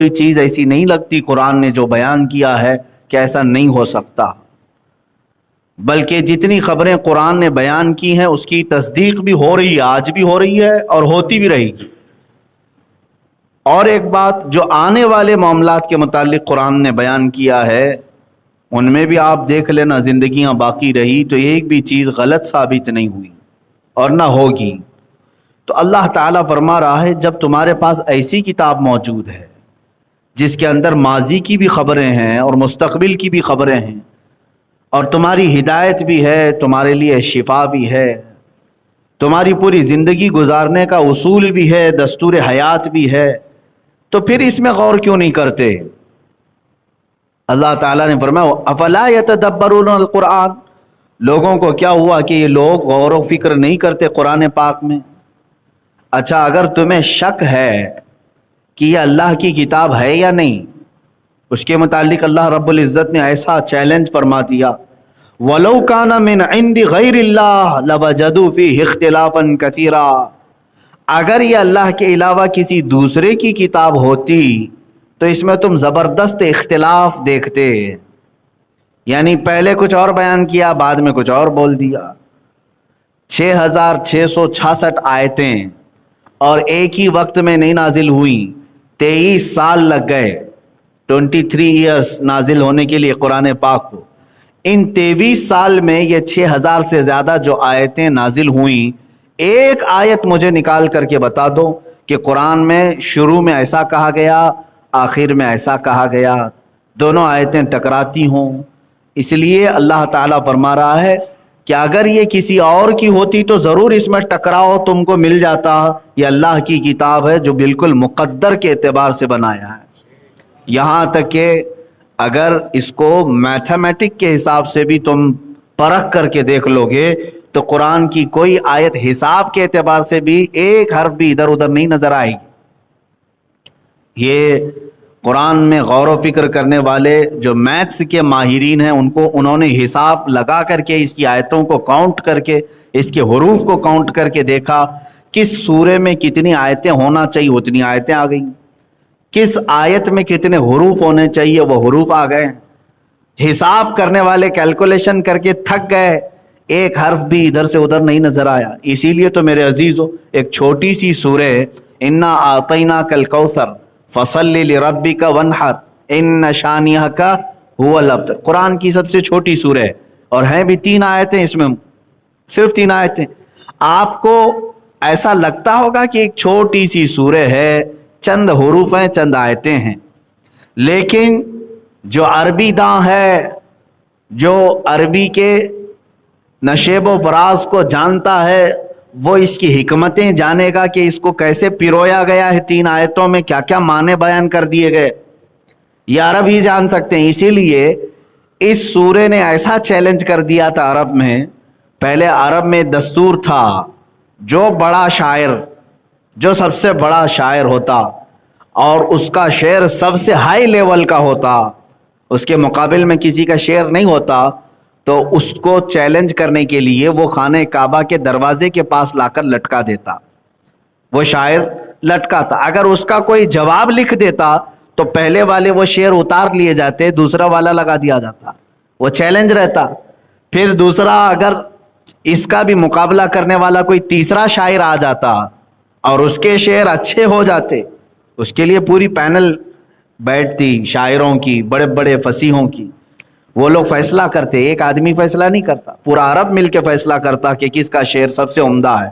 کوئی چیز ایسی نہیں لگتی قرآن نے جو بیان کیا ہے کہ ایسا نہیں ہو سکتا، بلکہ جتنی خبریں قرآن نے بیان کی ہیں اس کی تصدیق بھی ہو رہی ہے، آج بھی ہو رہی ہے اور ہوتی بھی رہے گی۔ اور ایک بات جو آنے والے معاملات کے متعلق قرآن نے بیان کیا ہے ان میں بھی آپ دیکھ لینا، زندگیاں باقی رہی تو ایک بھی چیز غلط ثابت نہیں ہوئی اور نہ ہوگی۔ تو اللہ تعالیٰ فرما رہا ہے جب تمہارے پاس ایسی کتاب موجود ہے جس کے اندر ماضی کی بھی خبریں ہیں اور مستقبل کی بھی خبریں ہیں، اور تمہاری ہدایت بھی ہے، تمہارے لیے شفا بھی ہے، تمہاری پوری زندگی گزارنے کا اصول بھی ہے، دستور حیات بھی ہے، تو پھر اس میں غور کیوں نہیں کرتے؟ اللہ تعالیٰ نے فرمایا افلا یتدبرون القرآن، لوگوں کو کیا ہوا کہ یہ لوگ غور و فکر نہیں کرتے قرآن پاک میں؟ اچھا، اگر تمہیں شک ہے کہ یہ اللہ کی کتاب ہے یا نہیں، اس کے متعلق اللہ رب العزت نے ایسا چیلنج فرما دیا وَلَوْ كَانَ مِنْ عِنْدِ غَيْرِ اللَّهِ لَوَجَدُوا فِيهِ اخْتِلَافًا كَثِيرًا، اگر یہ اللہ کے علاوہ کسی دوسرے کی کتاب ہوتی تو اس میں تم زبردست اختلاف دیکھتے، یعنی پہلے کچھ اور بیان کیا بعد میں کچھ اور بول دیا۔ 6666 آیتیں اور ایک ہی وقت میں نہیں نازل ہوئیں، 23 سال لگ گئے، 23 ایئرس نازل ہونے کے لیے قرآن پاک کو۔ ان 23 سال میں یہ 6000 سے زیادہ جو آیتیں نازل ہوئیں، ایک آیت مجھے نکال کر کے بتا دو کہ قرآن میں شروع میں ایسا کہا گیا آخر میں ایسا کہا گیا، دونوں آیتیں ٹکراتی ہوں۔ اس لیے اللہ تعالیٰ فرما رہا ہے کہ اگر یہ کسی اور کی ہوتی تو ضرور اس میں ٹکراؤ تم کو مل جاتا، یہ اللہ کی کتاب ہے جو بالکل مقدر کے اعتبار سے بنایا ہے۔ یہاں تک کہ اگر اس کو میتھمیٹک کے حساب سے بھی تم پرکھ کر کے دیکھ لو گے تو قرآن کی کوئی آیت حساب کے اعتبار سے بھی ایک حرف بھی ادھر ادھر نہیں نظر آئے گی۔ یہ قرآن میں غور و فکر کرنے والے جو میتھس کے ماہرین ہیں انہوں نے حساب لگا کر کے اس کی آیتوں کو کاؤنٹ کر کے، اس کے حروف کو کاؤنٹ کر کے دیکھا کس سورے میں کتنی آیتیں ہونا چاہیے اتنی آیتیں آ گئیں، کس آیت میں کتنے حروف ہونے چاہیے وہ حروف آ گئے۔ حساب کرنے والے کیلکولیشن کر کے تھک گئے، ایک حرف بھی ادھر سے ادھر نہیں نظر آیا۔ اسی لیے تو میرے عزیزو ایک چھوٹی سی سورہ انا اعطیناک الکوثر فصلی لربک وانحر ان شانئک ھو الابتر، قرآن کی سب سے چھوٹی سورہ ہے اور ہیں بھی 3 آیتیں، اس میں صرف 3 آیتیں۔ آپ کو ایسا لگتا ہوگا کہ ایک چھوٹی سی سورہ ہے، چند حروف ہیں، چند آیتیں ہیں، لیکن جو عربی داں ہے، جو عربی کے نشیب و فراز کو جانتا ہے، وہ اس کی حکمتیں جانے گا کہ اس کو کیسے پیرویا گیا ہے، 3 آیتوں میں کیا کیا معنی بیان کر دیے گئے، یہ عرب ہی جان سکتے ہیں۔ اسی لیے اس سورے نے ایسا چیلنج کر دیا تھا عرب میں، پہلے عرب میں دستور تھا جو بڑا شاعر، جو سب سے بڑا شاعر ہوتا اور اس کا شعر سب سے ہائی لیول کا ہوتا، اس کے مقابل میں کسی کا شعر نہیں ہوتا، تو اس کو چیلنج کرنے کے لیے وہ خانہ کعبہ کے دروازے کے پاس لا کر لٹکا دیتا، وہ شاعر لٹکا تھا۔ اگر اس کا کوئی جواب لکھ دیتا تو پہلے والے وہ شعر اتار لیے جاتے، دوسرا والا لگا دیا جاتا، وہ چیلنج رہتا۔ پھر دوسرا اگر اس کا بھی مقابلہ کرنے والا کوئی تیسرا شاعر آ جاتا اور اس کے شعر اچھے ہو جاتے، اس کے لیے پوری پینل بیٹھتی شاعروں کی، بڑے بڑے فصیحوں کی، وہ لوگ فیصلہ کرتے، ایک آدمی فیصلہ نہیں کرتا، پورا عرب مل کے فیصلہ کرتا کہ کس کا شعر سب سے عمدہ ہے،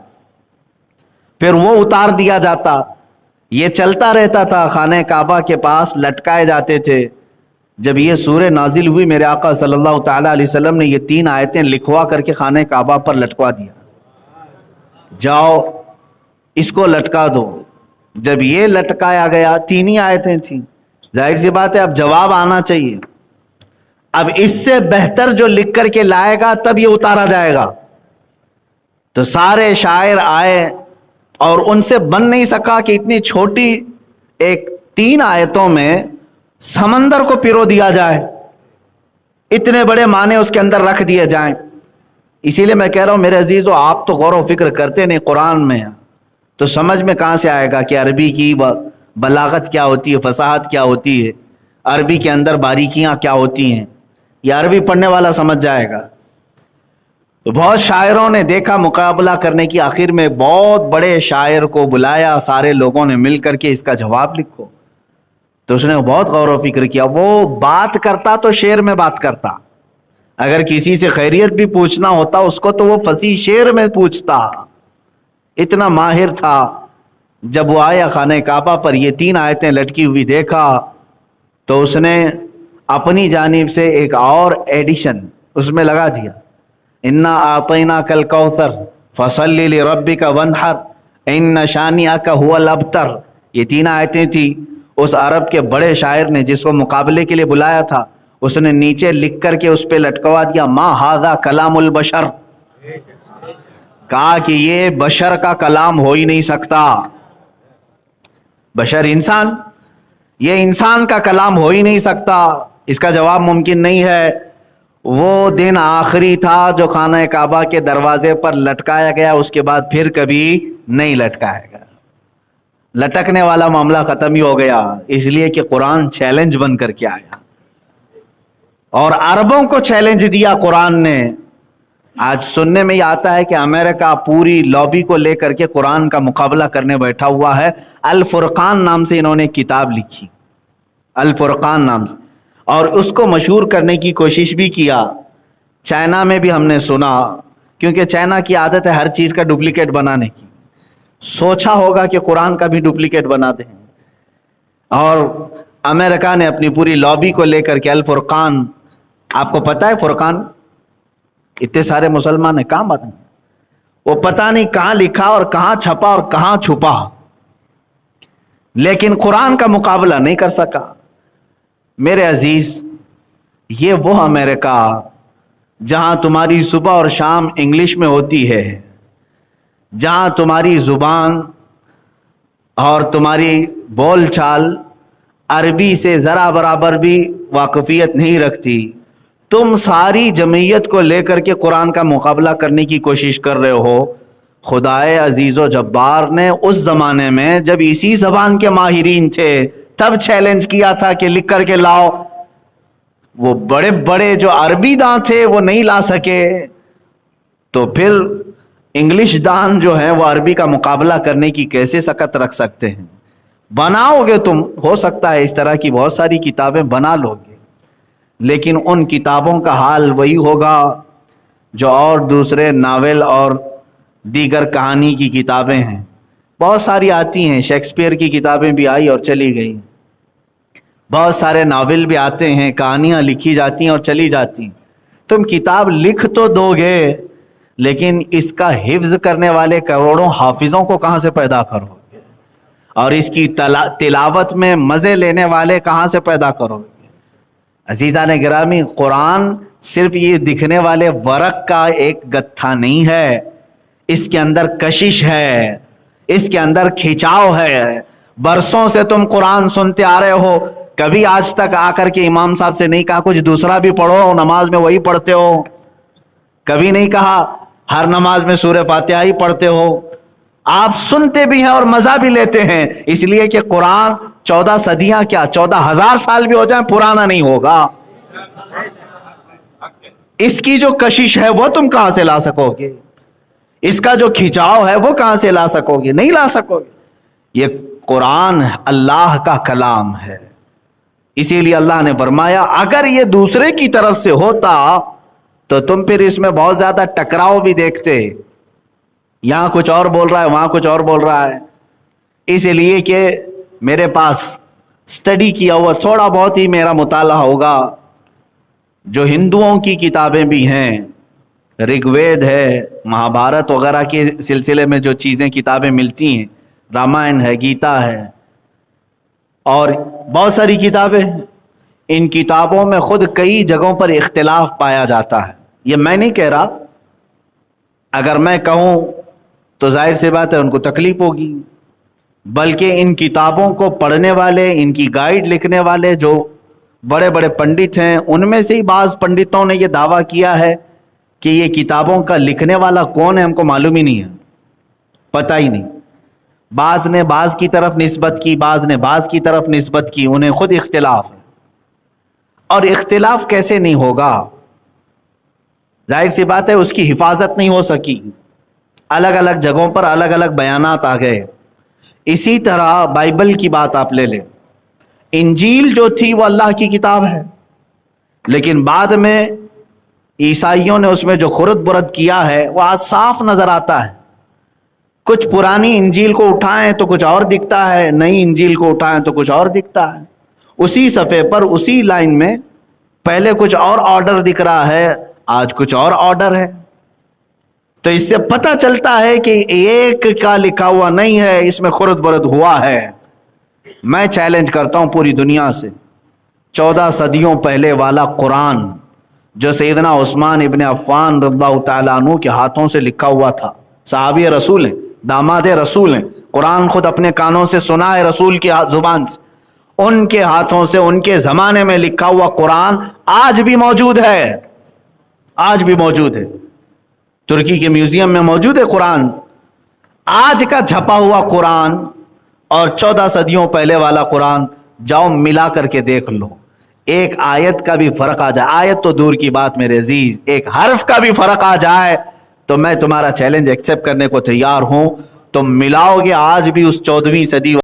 پھر وہ اتار دیا جاتا۔ یہ چلتا رہتا تھا، خانہ کعبہ کے پاس لٹکائے جاتے تھے۔ جب یہ سورہ نازل ہوئی میرے آقا صلی اللہ تعالی علیہ وسلم نے یہ 3 آیتیں لکھوا کر کے خانہ کعبہ پر لٹکوا دیا، جاؤ اس کو لٹکا دو۔ جب یہ لٹکایا گیا، 3 ہی آیتیں تھیں، ظاہر سی بات ہے اب جواب آنا چاہیے، اب اس سے بہتر جو لکھ کر کے لائے گا تب یہ اتارا جائے گا۔ تو سارے شاعر آئے اور ان سے بن نہیں سکا کہ اتنی چھوٹی ایک 3 آیتوں میں سمندر کو پیرو دیا جائے، اتنے بڑے معنی اس کے اندر رکھ دیے جائیں۔ اسی لیے میں کہہ رہا ہوں میرے عزیزو، آپ تو غور و فکر کرتے نہیں قرآن میں، تو سمجھ میں کہاں سے آئے گا کہ عربی کی بلاغت کیا ہوتی ہے، فصاحت کیا ہوتی ہے، عربی کے اندر باریکیاں کیا ہوتی ہیں، یہ عربی پڑھنے والا سمجھ جائے گا۔ تو بہت شاعروں نے دیکھا مقابلہ کرنے کی، آخر میں بہت بڑے شاعر کو بلایا، سارے لوگوں نے مل کر کے اس کا جواب لکھو۔ تو اس نے بہت غور و فکر کیا، وہ بات کرتا تو شعر میں بات کرتا، اگر کسی سے خیریت بھی پوچھنا ہوتا اس کو تو وہ فصیح شعر میں پوچھتا، اتنا ماہر تھا۔ جب وہ آیا خانہ کعبہ پر، یہ 3 آیتیں لٹکی ہوئی دیکھا تو اس نے اپنی جانب سے ایک اور ایڈیشن اس میں لگا دیا، انا اعطیناک الکوثر فصلی لربک وانحر ان شانئک هو الابتر۔ یہ 3 آیتیں تھی۔ اس عرب کے بڑے شاعر نے جس کو مقابلے کے لیے بلایا تھا، اس نے نیچے لکھ کر کے اس پہ لٹکوا دیا، ما ھذا کلام البشر، کہا کہ یہ بشر کا کلام ہو ہی نہیں سکتا، بشر انسان، یہ انسان کا کلام ہو ہی نہیں سکتا، اس کا جواب ممکن نہیں ہے۔ وہ دن آخری تھا جو خانہ کعبہ کے دروازے پر لٹکایا گیا، اس کے بعد پھر کبھی نہیں لٹکایا گیا، لٹکنے والا معاملہ ختم ہی ہو گیا، اس لیے کہ قرآن چیلنج بن کر کے آیا اور عربوں کو چیلنج دیا قرآن نے۔ آج سننے میں یہ آتا ہے کہ امریکہ پوری لابی کو لے کر کے قرآن کا مقابلہ کرنے بیٹھا ہوا ہے۔ الفرقان نام سے انہوں نے کتاب لکھی، الفرقان نام سے، اور اس کو مشہور کرنے کی کوشش بھی کیا۔ چائنا میں بھی ہم نے سنا، کیونکہ چائنا کی عادت ہے ہر چیز کا ڈپلیکیٹ بنانے کی، سوچا ہوگا کہ قرآن کا بھی ڈپلیکیٹ بنا دیں، اور امریکہ نے اپنی پوری لابی کو لے کر کے الفرقان، آپ کو پتہ ہے فرقان اتنے سارے مسلمان ہیں کہاں بات ہے، وہ پتہ نہیں کہاں لکھا اور کہاں چھپا اور کہاں چھپا، لیکن قرآن کا مقابلہ نہیں کر سکا۔ میرے عزیز، یہ وہ امریکہ جہاں تمہاری صبح اور شام انگلش میں ہوتی ہے، جہاں تمہاری زبان اور تمہاری بول چال عربی سے ذرا برابر بھی واقفیت نہیں رکھتی، تم ساری جمعیت کو لے کر کے قرآن کا مقابلہ کرنے کی کوشش کر رہے ہو۔ خدائے عزیز و جبار نے اس زمانے میں جب اسی زبان کے ماہرین تھے تب چیلنج کیا تھا کہ لکھ کر کے لاؤ، وہ بڑے بڑے جو عربی داں تھے وہ نہیں لا سکے، تو پھر انگلش دان جو ہیں وہ عربی کا مقابلہ کرنے کی کیسے سکت رکھ سکتے ہیں؟ بناؤ گے تم، ہو سکتا ہے اس طرح کی بہت ساری کتابیں بنا لو گے، لیکن ان کتابوں کا حال وہی ہوگا جو اور دوسرے ناول اور دیگر کہانی کی کتابیں ہیں، بہت ساری آتی ہیں، شیکسپیئر کی کتابیں بھی آئی اور چلی گئی، بہت سارے ناول بھی آتے ہیں، کہانیاں لکھی جاتی ہیں اور چلی جاتی ہیں۔ تم کتاب لکھ تو دو گے، لیکن اس کا حفظ کرنے والے کروڑوں حافظوں کو کہاں سے پیدا کرو گے، اور اس کی تلاوت میں مزے لینے والے کہاں سے پیدا کرو گے؟ عزیزان گرامی، قرآن صرف یہ دکھنے والے ورق کا ایک گتھا نہیں ہے، اس کے اندر کشش ہے، اس کے اندر کھچاؤ ہے۔ برسوں سے تم قرآن سنتے آ رہے ہو، کبھی آج تک آ کر کے امام صاحب سے نہیں کہا کچھ دوسرا بھی پڑھو، نماز میں وہی پڑھتے ہو، کبھی نہیں کہا ہر نماز میں سورہ فاتحہ ہی پڑھتے ہو، آپ سنتے بھی ہیں اور مزہ بھی لیتے ہیں، اس لیے کہ قرآن 14 صدیاں کیا 14,000 سال بھی ہو جائیں پرانا نہیں ہوگا۔ اس کی جو کشش ہے وہ تم کہاں سے لا سکو گے؟ اس کا جو کھچاؤ ہے وہ کہاں سے لا سکو گے؟ نہیں لا سکو گے۔ یہ قرآن اللہ کا کلام ہے، اسی لیے اللہ نے فرمایا اگر یہ دوسرے کی طرف سے ہوتا تو تم پھر اس میں بہت زیادہ ٹکراؤ بھی دیکھتے، یہاں کچھ اور بول رہا ہے وہاں کچھ اور بول رہا ہے، اس لیے کہ میرے پاس سٹڈی کیا ہوا تھوڑا بہت ہی میرا مطالعہ ہوگا، جو ہندوؤں کی کتابیں بھی ہیں، رگ وید ہے، مہابھارت وغیرہ کے سلسلے میں جو چیزیں کتابیں ملتی ہیں، رامائن ہے، گیتا ہے اور بہت ساری کتابیں، ان کتابوں میں خود کئی جگہوں پر اختلاف پایا جاتا ہے۔ یہ میں نہیں کہہ رہا، اگر میں کہوں تو ظاہر سی بات ہے ان کو تکلیف ہوگی، بلکہ ان کتابوں کو پڑھنے والے، ان کی گائیڈ لکھنے والے جو بڑے بڑے پنڈت ہیں، ان میں سے ہی بعض پنڈتوں نے یہ دعویٰ کیا ہے کہ یہ کتابوں کا لکھنے والا کون ہے ہم کو معلوم ہی نہیں ہے، پتہ ہی نہیں، بعض نے بعض کی طرف نسبت کی، بعض نے بعض کی طرف نسبت کی، انہیں خود اختلاف ہے۔ اور اختلاف کیسے نہیں ہوگا؟ ظاہر سی بات ہے اس کی حفاظت نہیں ہو سکی، الگ الگ جگہوں پر الگ الگ بیانات آ گئے۔ اسی طرح بائبل کی بات آپ لے لیں، انجیل جو تھی وہ اللہ کی کتاب ہے، لیکن بعد میں عیسائیوں نے اس میں جو خرد برد کیا ہے وہ آج صاف نظر آتا ہے۔ کچھ پرانی انجیل کو اٹھائیں تو کچھ اور دکھتا ہے، نئی انجیل کو اٹھائیں تو کچھ اور دکھتا ہے۔ اسی صفحے پر اسی لائن میں پہلے کچھ اور آرڈر دکھ رہا ہے، آج کچھ اور آرڈر ہے۔ تو اس سے پتہ چلتا ہے کہ ایک کا لکھا ہوا نہیں ہے، اس میں خرد برد ہوا ہے۔ میں چیلنج کرتا ہوں پوری دنیا سے، 14 صدیوں پہلے والا قرآن جو سیدنا عثمان ابن عفان رضی اللہ تعالیٰ عنہ کے ہاتھوں سے لکھا ہوا تھا، صحابی رسول ہیں، داماد رسول ہیں، قرآن خود اپنے کانوں سے سنا ہے رسول کی زبان سے، ان کے ہاتھوں سے ان کے زمانے میں لکھا ہوا قرآن آج بھی موجود ہے، آج بھی موجود ہے۔ ترکی کے میوزیم میں موجود ہے قرآن۔ آج کا چھپا ہوا قرآن اور 14 صدیوں پہلے والا قرآن جاؤ ملا کر کے دیکھ لو، ایک آیت کا بھی فرق آ جائے، آیت تو دور کی بات میرے عزیز، ایک حرف کا بھی فرق آ جائے تو میں تمہارا چیلنج ایکسپٹ کرنے کو تیار ہوں۔ تم ملاؤ گے آج بھی اس 14ویں صدی